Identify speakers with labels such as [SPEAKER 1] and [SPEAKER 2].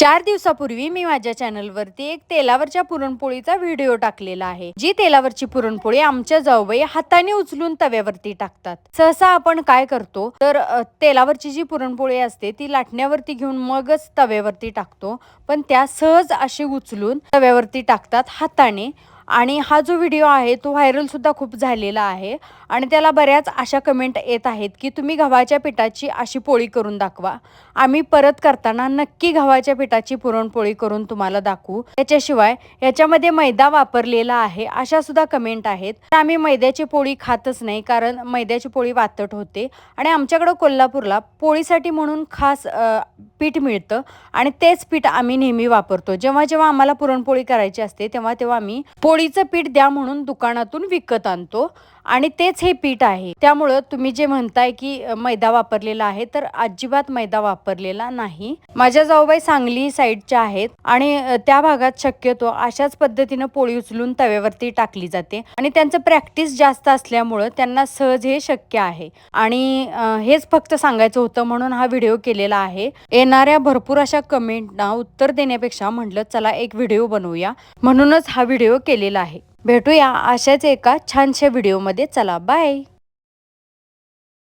[SPEAKER 1] 4 दिवसापूर्वी मी माझ्या चॅनलवरती एक तेलावरच्या पुरणपोळीचा व्हिडिओ टाकलेला आहे। जी तेलावरची पुरणपोळी आमच्या जाऊबाई हाताने उचलून तव्यावरती टाकतात। सहसा आपण काय करतो तर तेलावरची जी पुरणपोळी असते ती लाटण्यावरती घेऊन मगच तव्यावरती टाकतो, पण त्या सहज अशी उचलून तव्यावरती टाकतात हाताने। आणि हा जो व्हिडिओ आहे तो व्हायरल सुद्धा खूप झालेला आहे आणि त्याला बऱ्याच अशा कमेंट येत आहेत की तुम्ही गव्हाच्या पिठाची अशी पोळी करून दाखवा। आम्ही परत करताना नक्की गव्हाच्या पिठाची पुरणपोळी करून तुम्हाला दाखवू, त्याच्याशिवाय याच्यामध्ये मैदा वापरलेला आहे अशा सुद्धा कमेंट आहेत। आम्ही मैद्याची पोळी खातच नाही, कारण मैद्याची पोळी वातट होते आणि आमच्याकडे कोल्हापूरला पोळीसाठी म्हणून खास पीठ मिळतं आणि तेच पीठ आम्ही नेहमी वापरतो। जेव्हा जेव्हा आम्हाला पुरणपोळी करायची असते तेव्हा तेव्हा आम्ही पोळीचं पीठ द्या म्हणून दुकानातून विकत आणतो आणि तेच हे पीठ आहे। त्यामुळे तुम्ही जे म्हणताय की मैदा वापरलेला आहे, तर अजिबात मैदा वापरलेला नाही। माझ्या जाऊबाई सांगली साईडच्या आहेत आणि त्या भागात शक्यतो अशाच पद्धतीने पोळी उचलून तव्यावरती टाकली जाते आणि त्यांचं प्रॅक्टिस जास्त असल्यामुळे त्यांना सहज हे शक्य आहे। आणि हेच फक्त सांगायचं होतं म्हणून हा व्हिडिओ केलेला आहे। येणाऱ्या भरपूर अशा कमेंटना उत्तर देण्यापेक्षा म्हटलं चला एक व्हिडिओ बनवूया, म्हणूनच हा व्हिडिओ केलेला आहे। भेटूया अशाच एका छानशा व्हिडिओमध्ये। चला बाय।